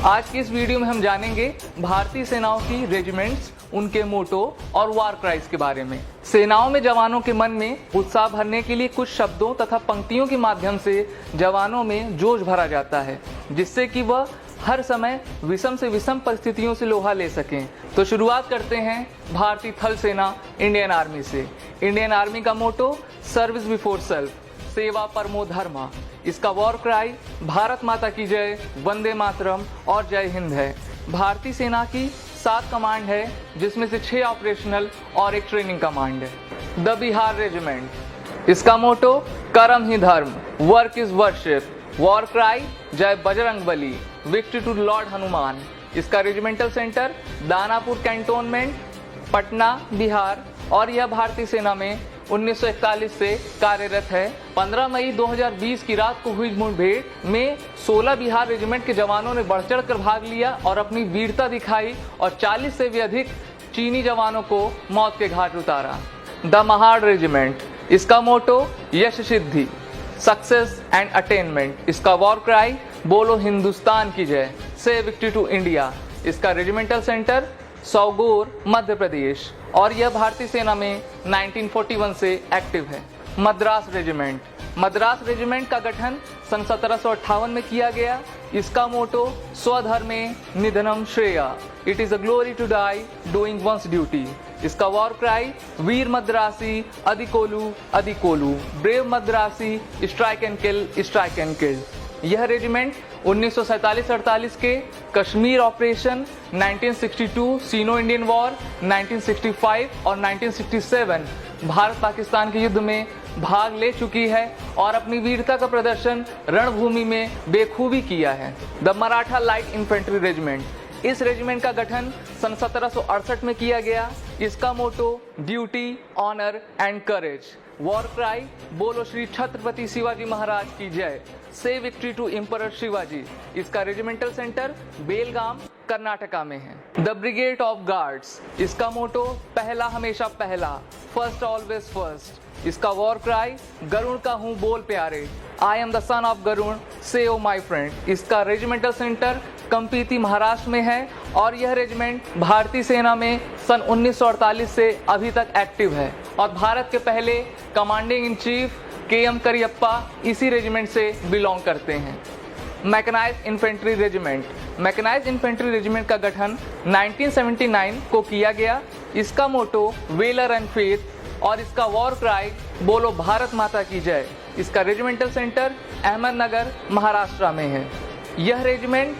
आज की इस वीडियो में हम जानेंगे भारतीय सेनाओं की रेजिमेंट्स, उनके मोटो और वार क्राइज के बारे में। सेनाओं में जवानों के मन में उत्साह भरने के लिए कुछ शब्दों तथा पंक्तियों के माध्यम से जवानों में जोश भरा जाता है, जिससे कि वह हर समय विषम से विषम परिस्थितियों से लोहा ले सकें। तो शुरुआत करते हैं भारतीय थल सेना इंडियन आर्मी से। इंडियन आर्मी का मोटो सर्विस बिफोर सेल्फ, सेवा परमो धर्मा। इसका वॉर क्राई भारत माता की जय, वंदे मातरम और जय हिंद है। भारतीय सेना की 7 कमांड है, जिसमें से 6 ऑपरेशनल और 1 ट्रेनिंग कमांड है। द बिहार रेजिमेंट, इसका मोटो कर्म ही धर्म, work is worship. War cry जय Bajrangbali, victory to lord Hanuman. इसका regimental centre Danapur cantonment, Patna, Bihar और यह भारतीय सेना में 1941 से कार्यरत है। 15 मई 2020 की रात को हुई मुठभेड़ में 16 बिहार रेजिमेंट के जवानों ने बढ़ चढ़ कर भाग लिया और अपनी वीरता दिखाई और 40 से भी अधिक चीनी जवानों को मौत के घाट उतारा। द महाड़ रेजिमेंट, इसका मोटो यश सिद्धि, सक्सेस एंड अटेनमेंट। इसका वॉर क्राई बोलो हिंदुस्तान की जय, से विक्ट्री टू इंडिया। इसका रेजिमेंटल सेंटर सौगोर, मध्य प्रदेश और यह भारतीय सेना में 1941 से एक्टिव है। मद्रास रेजिमेंट, मद्रास रेजिमेंट का गठन सन 1758 में किया गया। इसका मोटो स्वधर्मे निधनम श्रेया, it is a glory to die doing one's duty. इसका वॉर क्राई वीर मद्रासी अधिकोलू अधिकोलू, brave Madrasi strike and kill, strike and kill. यह रेजिमेंट 1947-48 के Kashmir operation, 1962 Sino Indian war, 1965 और 1967 भारत पाकिस्तान के युद्ध में भाग ले चुकी है और अपनी वीरता का प्रदर्शन रणभूमि में बेखूबी किया है। The Maratha light infantry regiment, इस रेजिमेंट का गठन सन 1768 में किया गया। इसका motto duty, honour and courage. War cry बोलो श्री छत्रपति शिवाजी महाराज की जय, से विक्ट्री टू एम्परर शिवाजी। इसका रेजिमेंटल सेंटर बेलगाम, कर्नाटका में है। द ब्रिगेड ऑफ गार्ड्स, इसका मोटो पहला हमेशा पहला, फर्स्ट ऑलवेज फर्स्ट। इसका वॉर क्राई गरुण का हूँ बोल प्यारे, I am the son of Garud, say O my friend. इसका रेजिमेंटल सेंटर कंपीती, महाराष्ट्र में है और यह रेजिमेंट भारतीय सेना में सन 1948 से अभी तक एक्टिव है और भारत के पहले commanding in chief KM Cariappa इसी रेजिमेंट से बिलोंग करते हैं। Mechanised infantry regiment, mechanised infantry regiment का गठन 1979 को किया गया। इसका मोटो वेलर एंड फेथ और इसका वॉर क्राई बोलो भारत माता की जय। इसका रेजिमेंटल सेंटर अहमदनगर, महाराष्ट्र में है। यह रेजिमेंट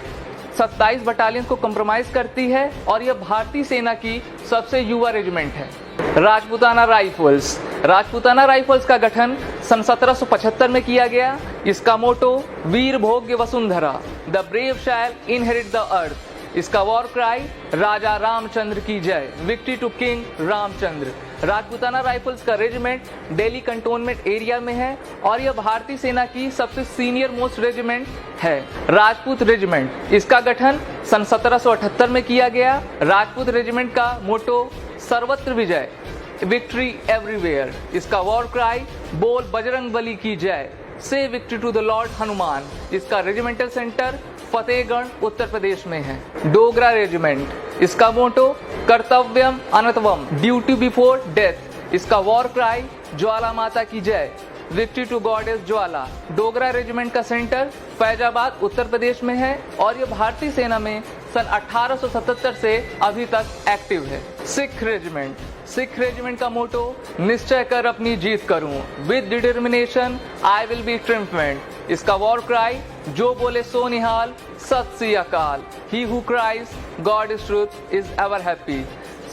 27 बटालियन को कंप्रोमाइज करती है और यह भारतीय सेना की सबसे युवा रेजिमेंट है। राजपूताना राइफल्स, राजपूताना राइफल्स का गठन सन 1775 में किया गया। इसका मोटो वीर भोग्य वसुंधरा, the brave shall inherit the earth. इसका वॉर क्राई राजा रामचंद्र की जय, victory to king Ramchandra. Rajputana rifles का रेजिमेंट दिल्ली कंटोनमेंट एरिया में है और यह भारतीय सेना की सबसे सीनियर मोस्ट रेजिमेंट है। राजपूत रेजिमेंट, इसका गठन सन 1778 में किया गया। राजपूत रेजिमेंट का मोटो सर्वत्र विजय, विक्ट्री एवरीवेयर। इसका वॉर क्राई बोल बजरंगबली की जय, से victory to the lord Hanuman. इसका रेजिमेंटल सेंटर फतेहगढ़, उत्तर प्रदेश में है। डोगरा रेजिमेंट, इसका मोटो कर्तव्यम अनतवम, ड्यूटी बिफोर डेथ। इसका वॉर क्राई ज्वाला माता की जय, victory to goddess Jwala. Dogra regiment का सेंटर फैजाबाद, उत्तर प्रदेश में है और यह भारतीय सेना में सन 1877 से अभी तक एक्टिव है। सिख रेजिमेंट, सिख रेजिमेंट का मोटो निश्चय कर अपनी जीत करूं, with determination I will be triumphant. इसका वॉर क्राई जो बोले सो निहाल, सत श्री अकाल, he who cries God is truth is ever happy.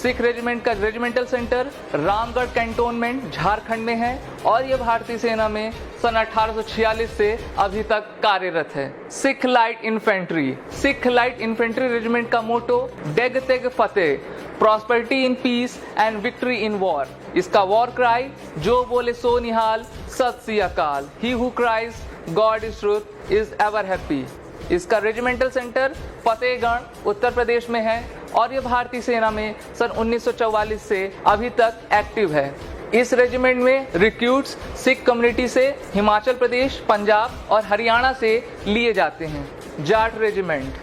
Sikh regiment का regimental centre Ramgarh cantonment, Jharkhand में है और यह भारतीय सेना में सन 1846 से अभी तक कार्यरत है। Sikh light infantry, Sikh light infantry regiment का मोटो डेग तेग फतेह, prosperity in peace and victory in war. इसका वॉर क्राई जो बोले सो निहाल, सत श्री अकाल, he who cries God is truth is ever happy. इसका रेजिमेंटल सेंटर फतेहगढ़, उत्तर प्रदेश में है और यह भारतीय सेना में सन 1944 से अभी तक एक्टिव है। इस रेजिमेंट में रिक्रूट्स सिख कम्युनिटी से हिमाचल प्रदेश, पंजाब और हरियाणा से लिए जाते हैं। जाट रेजिमेंट,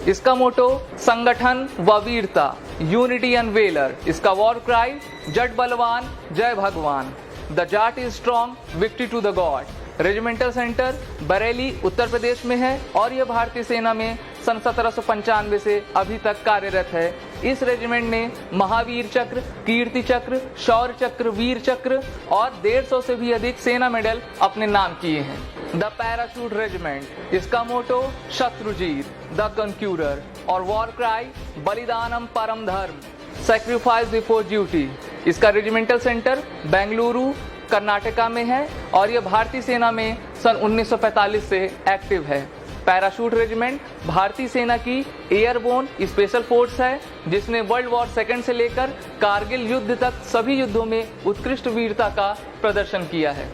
इसका मोटो संगठन व वीरता, यूनिटी एंड वेलर। इसका वॉर क्राई जट बलवान जय भगवान, the Jat is strong victory to the God. Regimental centre Bareilly Uttar Pradesh में है और यह भारतीय सेना में सन 1795 से अभी तक कार्यरत है। इस रेजिमेंट ने महावीर चक्र, कीर्ति चक्र, शौर्य चक्र, वीर चक्र और 150 से भी अधिक सेना मेडल अपने नाम किए हैं। द पैराशूट रेजिमेंट, इसका मोटो शत्रुजीत द कन्क्यूरर और वॉर क्राई बलिदानम परम धर्म, सैक्रिफाइस बिफोर ड्यूटी। इसका रेजिमेंटल सेंटर बेंगलुरु कर्नाटका में है और यह भारतीय सेना में सन 1945 से एक्टिव है। पैराशूट रेजिमेंट भारतीय सेना की एयरबोर्न स्पेशल फोर्स है जिसने वर्ल्ड वॉर सेकेंड से लेकर कारगिल युद्ध तक सभी युद्धों में उत्कृष्ट वीरता का प्रदर्शन किया है।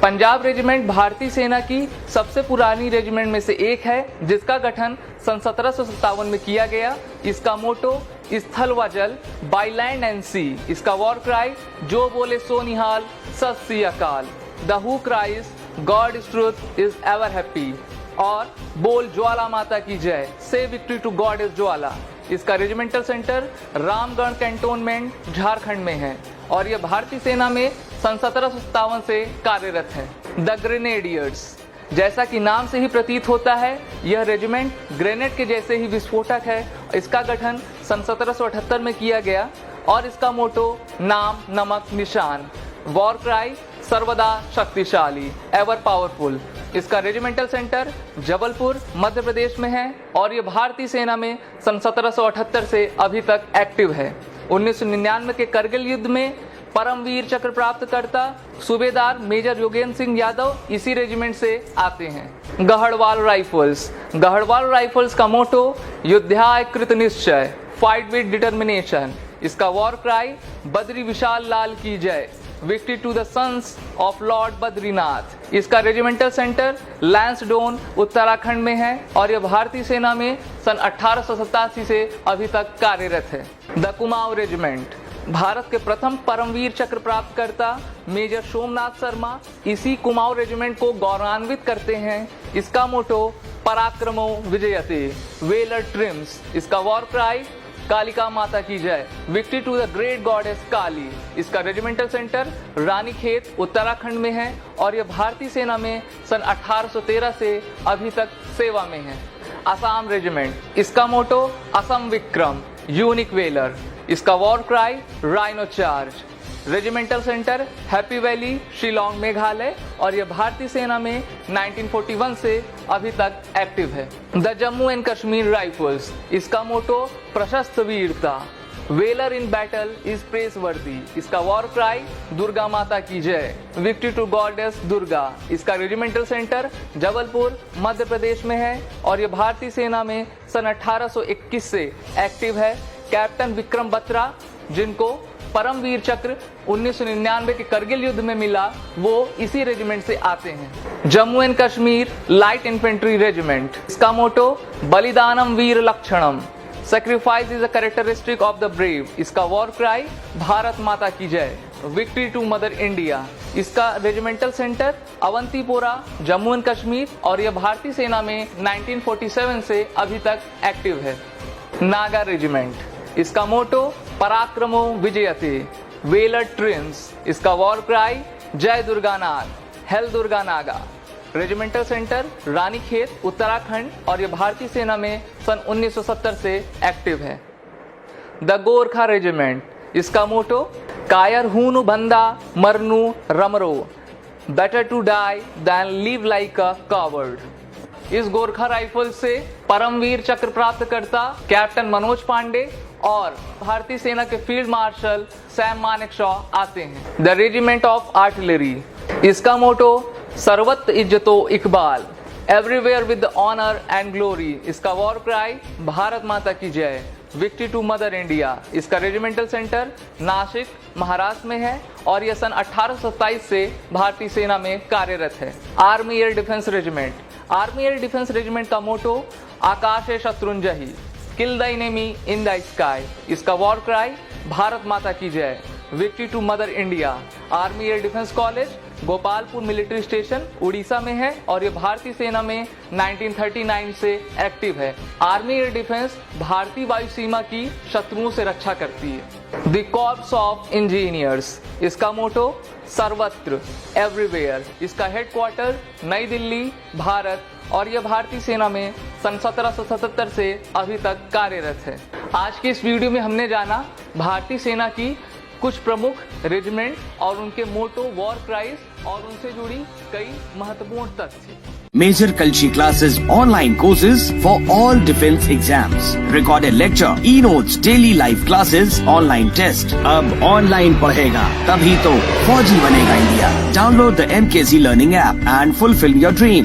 पंजाब रेजिमेंट भारतीय सेना की सबसे पुरानी रेजिमेंट में से एक है जिसका गठन सन 1757 में किया गया। इसका मोटो स्थल व जल, बाय लैंड एंड सी। इसका वॉर क्राई जो बोले सो निहाल, सत श्री अकाल, the who cries God is truth is ever happy और बोल ज्वाला माता की जय, से विक्ट्री टू गॉड इज ज्वाला। इसका regimental centre Ramgarh cantonment Jharkhand में है और यह भारतीय सेना में सन 1757 से कार्यरत है। द ग्रेनेडियर्स, जैसा कि नाम से ही प्रतीत होता है यह रेजिमेंट ग्रेनेड के जैसे ही विस्फोटक है। इसका गठन सन 1778 में किया गया और इसका मोटो नाम नमक निशान, वॉर क्राई सर्वदा शक्तिशाली एवर पावरफुल। इसका रेजिमेंटल सेंटर जबलपुर मध्य प्रदेश में है और यह भारतीय सेना में सन 1778 से अभी तक एक्टिव है। 1999 के करगिल युद्ध में परमवीर चक्र प्राप्त करता सूबेदार मेजर योगेंद्र सिंह यादव इसी रेजिमेंट से आते हैं। गढ़वाल राइफल्स, गढ़वाल राइफल्स का मोटो युद्धाय कृत निश्चय, फाइट विद डिटर्मिनेशन। इसका वॉर क्राई बद्री विशाल लाल की जय, victory to the sons of lord Badrinath. इसका रेजिमेंटल सेंटर लैंसडोन उत्तराखंड में है और यह भारतीय सेना में सन 1887 से अभी तक कार्यरत है। द कुमाऊं रेजिमेंट, भारत के प्रथम परमवीर चक्र प्राप्त करता मेजर सोमनाथ शर्मा इसी कुमाऊं रेजिमेंट को गौरवान्वित करते हैं। इसका मोटो पराक्रमो विजयते, वेलर ट्रिम्स। इसका वॉर क्राई कालिका माता की जय, victory to the great goddess Kali. इसका रेजिमेंटल सेंटर रानीखेत उत्तराखंड में है और यह भारतीय सेना में सन 1813 से अभी तक सेवा में है। असम रेजिमेंट, इसका मोटो असम विक्रम, यूनिक वेलर। इसका war cry rhino charge. Regimental centre happy valley Shillong Meghalaya और यह भारतीय सेना में 1941 से अभी तक एक्टिव है। The Jammu and Kashmir rifles, इसका मोटो प्रशस्त वीरता, वेलर इन बैटल इज प्रेसवर्दी। इसका वॉर क्राई दुर्गा माता की जय, विक्ट्री टू गॉडेस दुर्गा। इसका रेजिमेंटल सेंटर जबलपुर मध्य प्रदेश में है और यह भारतीय सेना में सन 1821 से एक्टिव है। कैप्टन विक्रम बत्रा जिनको परमवीर चक्र 1999 के करगिल युद्ध में मिला वो इसी रेजिमेंट से आते हैं। Jammu and Kashmir light infantry regiment, इसका मोटो बलिदानम वीर लक्षणम, sacrifice is a characteristic of the brave. इसका वॉर क्राई भारत माता की जय, विक्ट्री टू मदर इंडिया। इसका regimental centre Awantipora Jammu and Kashmir और यह भारतीय सेना में 1947 से अभी तक एक्टिव है। नागा रेजिमेंट, इसका मोटो पराक्रमो विजयते, वेलर ट्रिम्स। इसका वॉर क्राई जय Durga Naga, hail Durga Naga. Regimental centre Ranikhet Uttarakhand और यह भारतीय सेना में सन 1970 से एक्टिव है। द गोरखा रेजिमेंट, इसका मोटो कायर हूनु बंदा मरनु रमरो, better to die than live like a coward. इस गोरखा राइफल से परमवीर चक्र प्राप्त करता कैप्टन मनोज पांडे और भारतीय सेना के फील्ड मार्शल सैम मानेकशॉ आते हैं। द रेजिमेंट ऑफ आर्टिलरी, इसका मोटो सर्वत्र इज्जतो इकबाल, everywhere with honour and glory. इसका वॉर क्राई भारत माता की जय, विक्ट्री टू मदर इंडिया। इसका रेजिमेंटल सेंटर नासिक महाराष्ट्र में है और यह सन 1827 से भारतीय सेना में कार्यरत है। Army air defence regiment, army air defence regiment का मोटो आकाशे शत्रुंजयी, kill the enemy in the sky. इसका वॉर क्राई भारत माता की जय, victory to mother India. Army air defence college Gopalpur military station Orissa में है और ये भारतीय सेना में 1939 से एक्टिव है। आर्मी एयर डिफेंस भारतीय वायु सीमा की शत्रुओं से रक्षा करती है। द कॉर्प्स ऑफ इंजीनियर्स, इसका मोटो सर्वत्र एवरीवेयर। इसका हेडक्वार्टर नई दिल्ली भारत और यह भारतीय सेना में सन 1777 से अभी तक कार्यरत है। आज की इस वीडियो में हमने जाना भारतीय सेना की कुछ प्रमुख रेजिमेंट और उनके मोटो, वॉर क्राइज और उनसे जुड़ी कई महत्वपूर्ण तथ्य। Major Kalshi classes, online courses for all defense exams, recorded lecture, e-notes, daily live classes, online test। अब online पढ़ेगा तभी तो फौजी बनेगा India. Download the MKC Learning app and fulfill your dream।